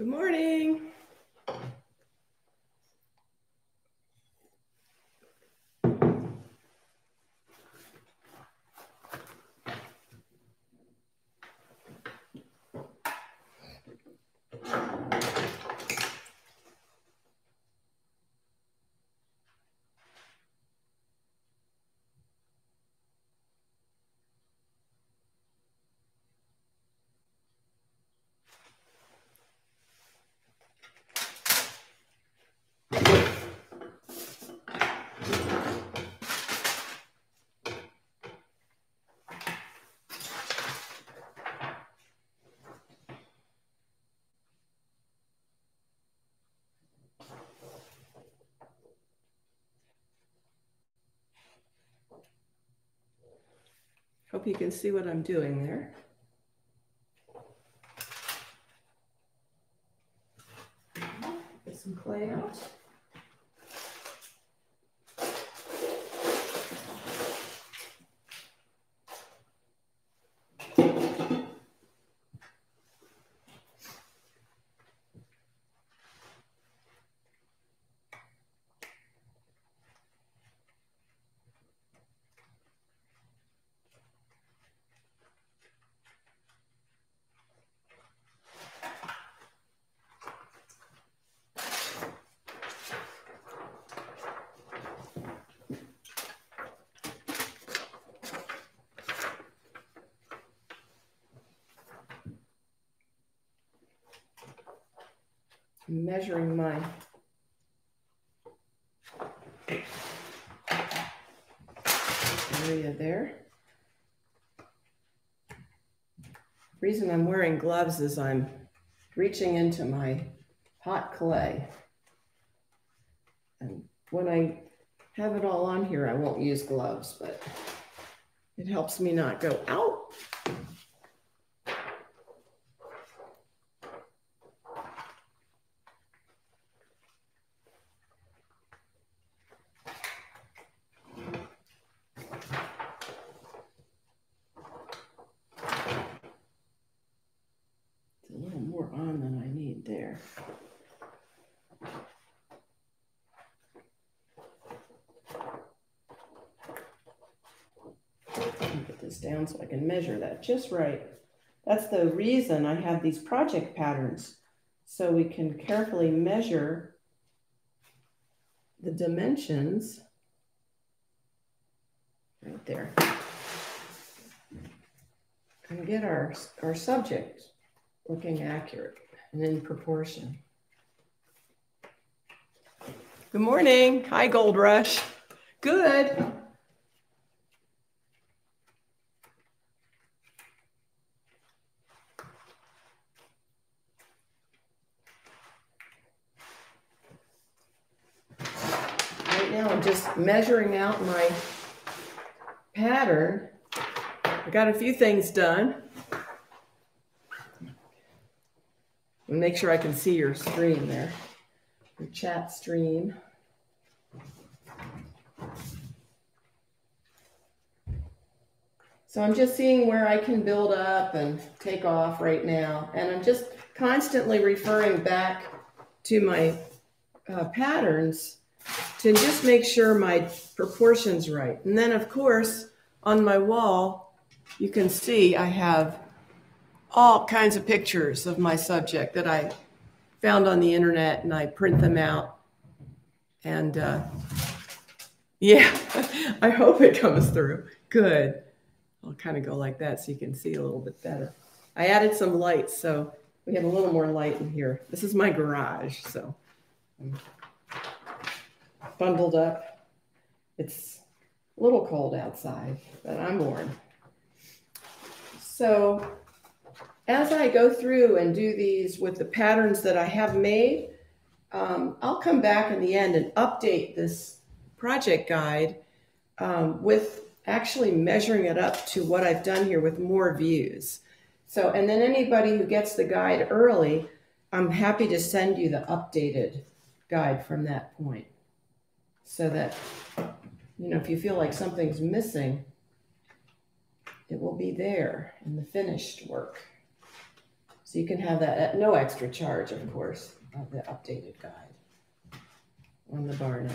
Good morning. Hope you can see what I'm doing there. Get some clay out. I'm measuring my area there. The reason I'm wearing gloves is I'm reaching into my hot clay. And when I have it all on here, I won't use gloves, but it helps me not go out. A little more on than I need there. Put this down so I can measure that just right. That's the reason I have these project patterns, so we can carefully measure the dimensions right there and get our subject looking accurate and in proportion. Good morning. Hi, Gold Rush. Good. Right now I'm just measuring out my pattern. I got a few things done. And make sure I can see your screen there, your chat stream. So I'm just seeing where I can build up and take off right now. And I'm just constantly referring back to my patterns to just make sure my proportion's right. And then of course, on my wall, you can see I have all kinds of pictures of my subject that I found on the internet, and I print them out. And yeah, I hope it comes through. Good. I'll kind of go like that so you can see a little bit better. I added some lights, so we have a little more light in here. This is my garage, so I'm bundled up. It's a little cold outside, but I'm warm. So as I go through and do these with the patterns that I have made, I'll come back in the end and update this project guide with actually measuring it up to what I've done here with more views. So, and then anybody who gets the guide early, I'm happy to send you the updated guide from that point, so that, you know, if you feel like something's missing, it will be there in the finished work. So you can have that at no extra charge, of course, of the updated guide on the Barno.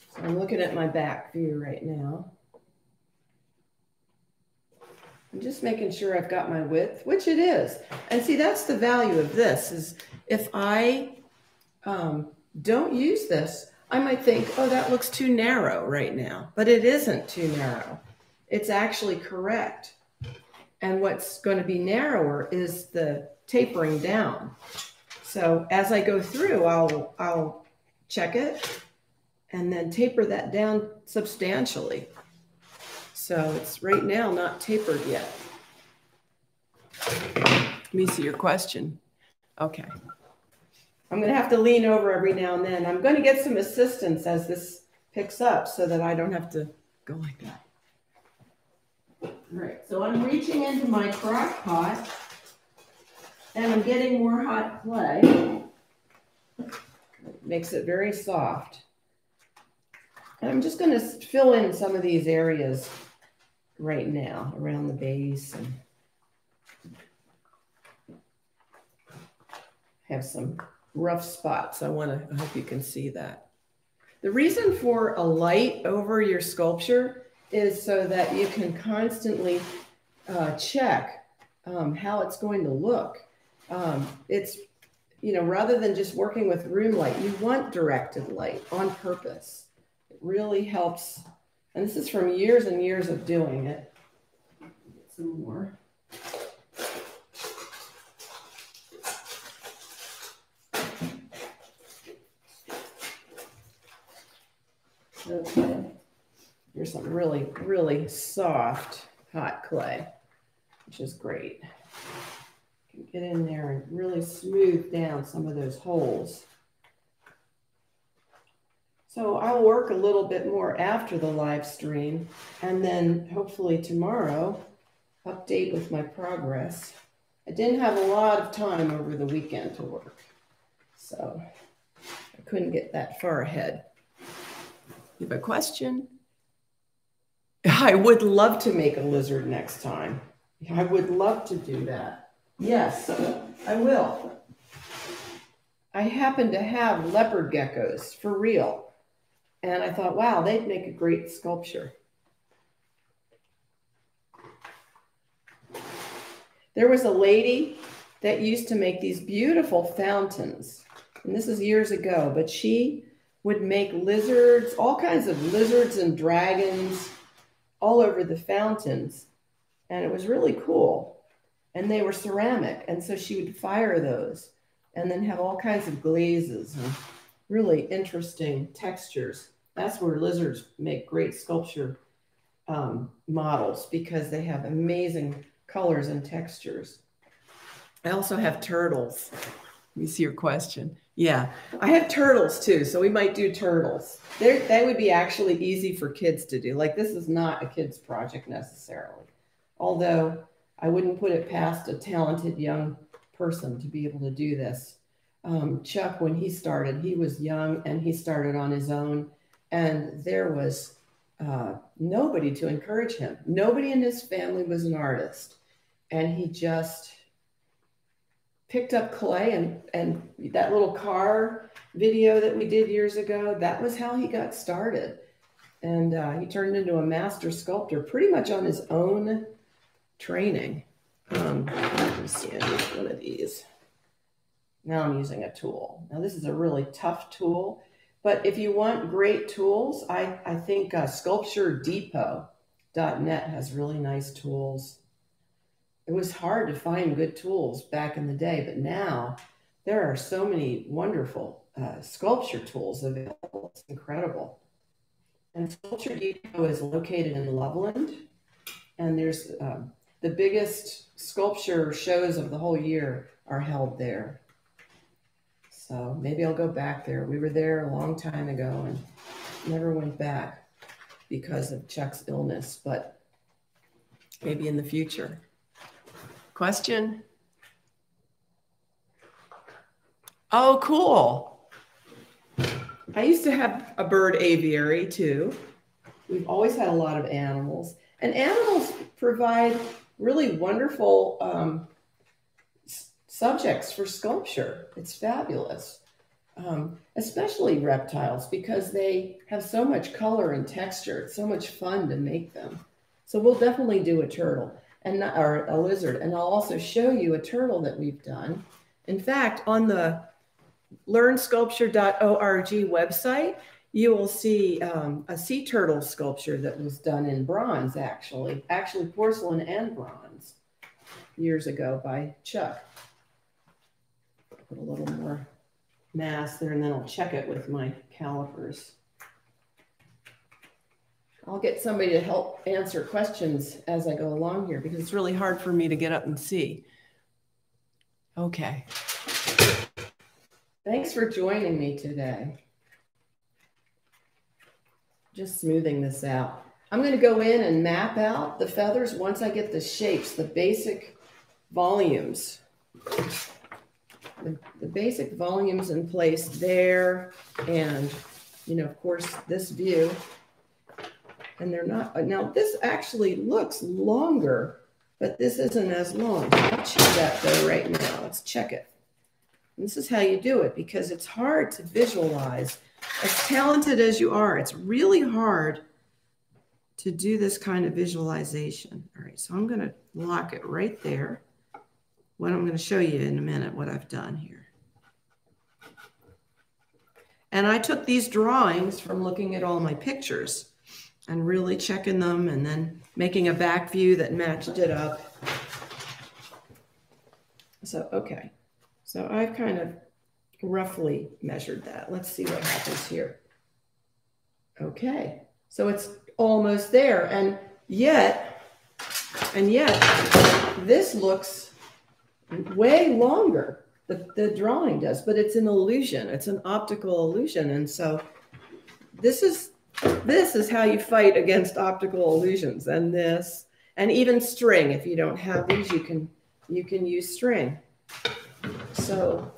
So I'm looking at my back view right now. I'm just making sure I've got my width, which it is. And see, that's the value of this, is if I don't use this, I might think, oh, that looks too narrow right now, but it isn't too narrow. It's actually correct. And what's going to be narrower is the tapering down. So as I go through, I'll check it and then taper that down substantially. So it's right now not tapered yet. Let me see your question. Okay. I'm going to have to lean over every now and then. I'm going to get some assistance as this picks up so that I don't have to go like that. All right, so I'm reaching into my crock pot and I'm getting more hot clay. It makes it very soft. And I'm just going to fill in some of these areas right now around the base and have some rough spots. I hope you can see that. The reason for a light over your sculpture is so that you can constantly check how it's going to look. It's, rather than just working with room light, you want directed light on purpose. It really helps. And this is from years and years of doing it. Get some more. Okay, here's some really, really soft hot clay, which is great. You can get in there and really smooth down some of those holes. So I'll work a little bit more after the live stream, and then hopefully tomorrow update with my progress. I didn't have a lot of time over the weekend to work, so I couldn't get that far ahead. You have a question? I would love to make a lizard next time. I would love to do that. Yes, I will. I happen to have leopard geckos for real. And I thought, wow, they'd make a great sculpture. There was a lady that used to make these beautiful fountains. And this is years ago, but she would make lizards, all kinds of lizards and dragons all over the fountains. And it was really cool. And they were ceramic. And so she would fire those and then have all kinds of glazes and really interesting textures. That's where lizards make great sculpture models, because they have amazing colors and textures. I also have turtles. Let me see your question. Yeah, I have turtles too, so we might do turtles. They would be actually easy for kids to do. Like, this is not a kid's project necessarily, although I wouldn't put it past a talented young person to be able to do this. Chuck, when he started, he was young and he started on his own, and there was nobody to encourage him. Nobody in his family was an artist, and he just picked up clay, and that little car video that we did years ago, that was how he got started. And he turned into a master sculptor pretty much on his own training. Let me see, I use one of these. Now I'm using a tool. Now this is a really tough tool, but if you want great tools, I think SculptureDepot.net has really nice tools. It was hard to find good tools back in the day, but now there are so many wonderful sculpture tools available. It's incredible. And Sculpture Depot is located in Loveland, and there's the biggest sculpture shows of the whole year are held there. So maybe I'll go back there. We were there a long time ago and never went back because of Chuck's illness, but maybe in the future. Question? Oh, cool. I used to have a bird aviary too. We've always had a lot of animals, and animals provide really wonderful subjects for sculpture. It's fabulous, especially reptiles, because they have so much color and texture. It's so much fun to make them. So we'll definitely do a turtle or a lizard, and I'll also show you a turtle that we've done. In fact, on the learnsculpture.org website, you will see a sea turtle sculpture that was done in bronze, actually porcelain and bronze, years ago by Chuck. Put a little more mass there, and then I'll check it with my calipers. I'll get somebody to help answer questions as I go along here, because it's really hard for me to get up and see. Okay. Thanks for joining me today. Just smoothing this out. I'm going to go in and map out the feathers once I get the shapes, the basic volumes. The basic volumes in place there, and, you know, of course, this view. And they're not, now this actually looks longer, but this isn't as long. I'll check that though right now. Let's check it. And this is how you do it, because it's hard to visualize. As talented as you are, it's really hard to do this kind of visualization. All right, so I'm going to lock it right there. What I'm going to show you in a minute what I've done here. And I took these drawings from looking at all my pictures and really checking them and then making a back view that matched it up. So, okay. So I've kind of roughly measured that. Let's see what happens here. Okay. So it's almost there. And yet this looks way longer. The drawing does, but it's an illusion. It's an optical illusion. And so this is how you fight against optical illusions. And this, and even string. If you don't have these, you can use string. So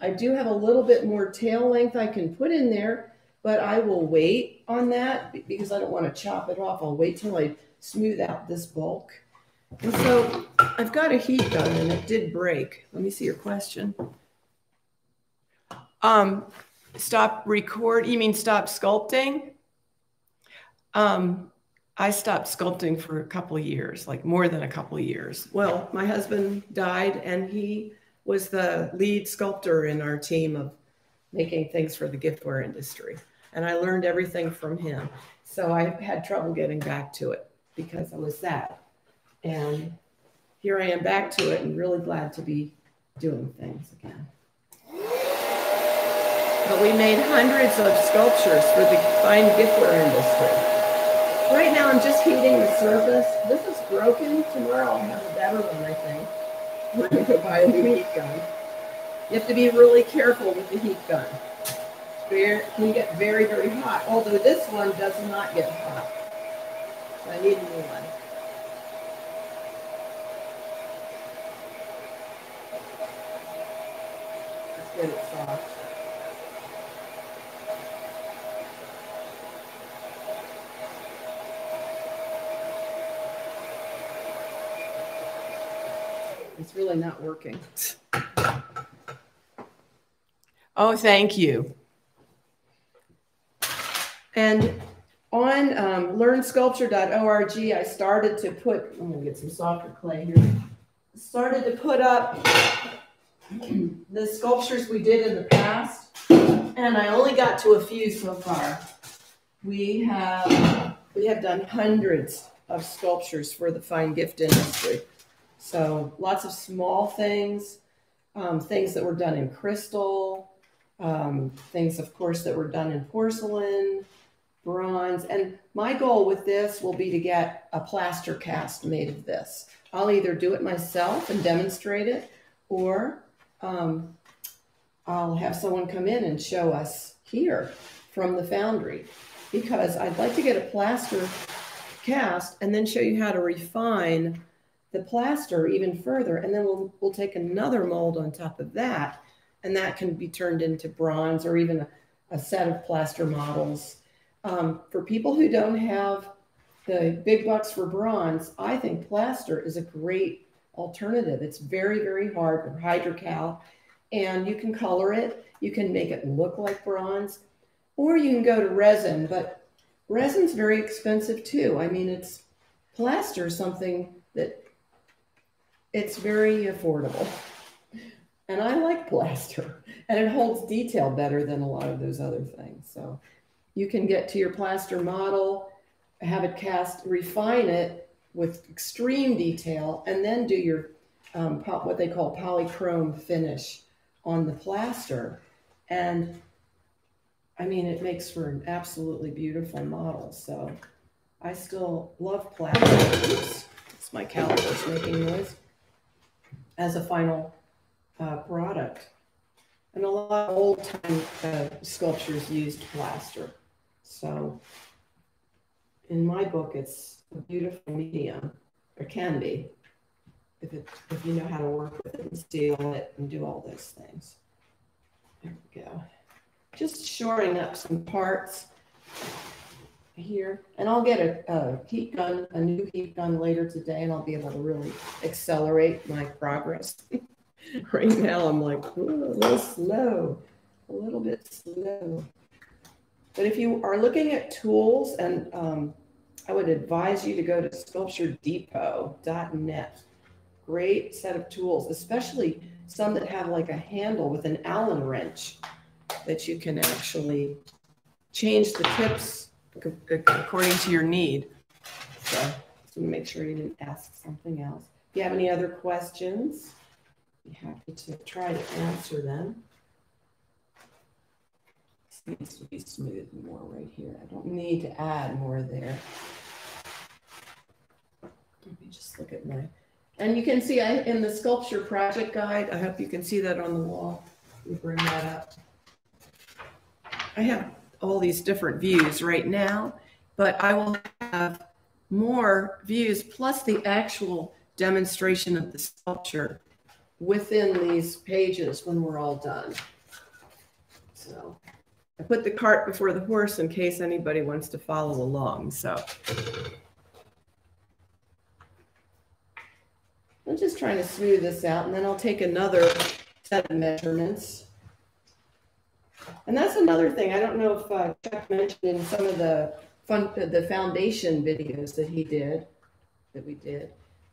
I do have a little bit more tail length I can put in there, but I will wait on that because I don't want to chop it off. I'll wait till I smooth out this bulk. And so I've got a heat gun and it did break. Let me see your question. Stop record, you mean stop sculpting? I stopped sculpting for a couple of years, like more than a couple of years. Well, my husband died and he was the lead sculptor in our team of making things for the giftware industry. And I learned everything from him. So I had trouble getting back to it because I was sad. And here I am back to it and really glad to be doing things again. But we made hundreds of sculptures for the fine giftware industry. Right now I'm just heating the surface. This is broken. Tomorrow I'll have a better one, I think. We're going to go buy a new heat gun. You have to be really careful with the heat gun. It can get very, very hot. Although this one does not get hot. So I need a new one. Let's get it soft. It's really not working. Oh, thank you. And on learnsculpture.org, I started to put, I'm going to get some softer clay here. Started to put up the sculptures we did in the past, and I only got to a few so far. We have done hundreds of sculptures for the fine gift industry. So lots of small things, things that were done in crystal, things, of course, that were done in porcelain, bronze. And my goal with this will be to get a plaster cast made of this. I'll either do it myself and demonstrate it, or I'll have someone come in and show us here from the foundry, because I'd like to get a plaster cast and then show you how to refine the plaster even further. And then we'll take another mold on top of that, and that can be turned into bronze or even a set of plaster models. For people who don't have the big bucks for bronze, I think plaster is a great alternative. It's very, very hard for hydrocal, and you can color it. You can make it look like bronze, or you can go to resin, but resin's very expensive too. I mean, it's plaster, something that it's very affordable. And I like plaster, and it holds detail better than a lot of those other things. So you can get to your plaster model, have it cast, refine it with extreme detail, and then do your what they call polychrome finish on the plaster. And I mean, it makes for an absolutely beautiful model. So I still love plaster. Oops, it's my calipers making noise. As a final product. And a lot of old-time sculptures used plaster. So in my book, it's a beautiful medium, or can be, if you know how to work with it and seal it and do all those things. There we go. Just shoring up some parts here. And I'll get a heat gun, a new heat gun later today, and I'll be able to really accelerate my progress. Right now, I'm like, a little slow, a little bit slow. But if you are looking at tools, and I would advise you to go to sculpturedepot.net. Great set of tools, especially some that have like a handle with an Allen wrench that you can actually change the tips according to your need. So just make sure you didn't ask something else. If you have any other questions, I'd be happy to try to answer them. This needs to be smoothed more right here. I don't need to add more there. Let me just look at my, and you can see in the sculpture project guide, I hope you can see that on the wall. Let me bring that up. I have all these different views right now, but I will have more views plus the actual demonstration of the sculpture within these pages when we're all done. So I put the cart before the horse in case anybody wants to follow along. So I'm just trying to smooth this out, and then I'll take another set of measurements. And that's another thing. I don't know if Chuck mentioned in some of the foundation videos that we did.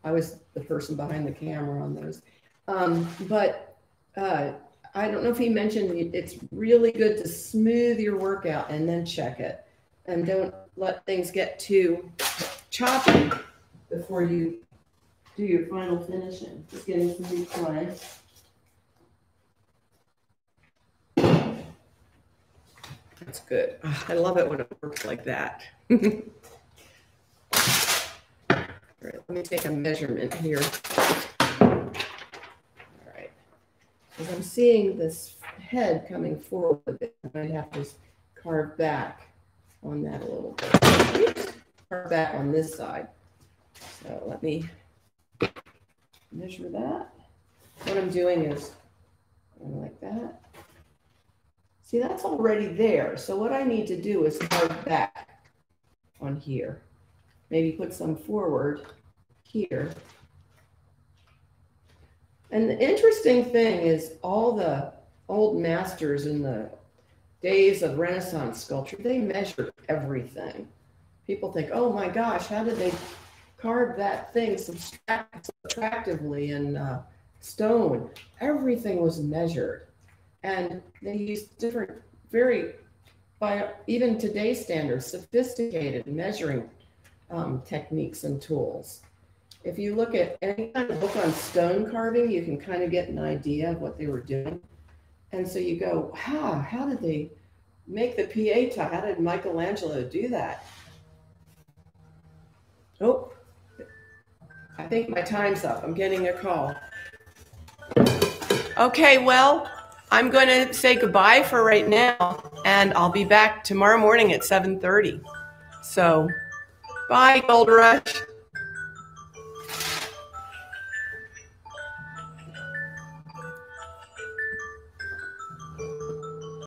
I was the person behind the camera on those. But I don't know if he mentioned it's really good to smooth your work out and then check it. And don't let things get too choppy before you do your final finishing. Just getting some new clay. That's good. Oh, I love it when it works like that. All right, let me take a measurement here. All right, because I'm seeing this head coming forward a bit. I might have to carve back on that a little bit. Oops. Carve back on this side. So let me measure that. What I'm doing is going like that. See, that's already there. So what I need to do is carve back on here. Maybe put some forward here. And the interesting thing is all the old masters in the days of Renaissance sculpture, they measured everything. People think, oh my gosh, how did they carve that thing so attractively in stone? Everything was measured. And they used different, by even today's standards, sophisticated measuring techniques and tools. If you look at any kind of book on stone carving, you can kind of get an idea of what they were doing. And so you go, wow, how did they make the Pietà? How did Michelangelo do that? Oh, I think my time's up. I'm getting a call. Okay, well, I'm going to say goodbye for right now, and I'll be back tomorrow morning at 7:30. So, bye, Gold Rush.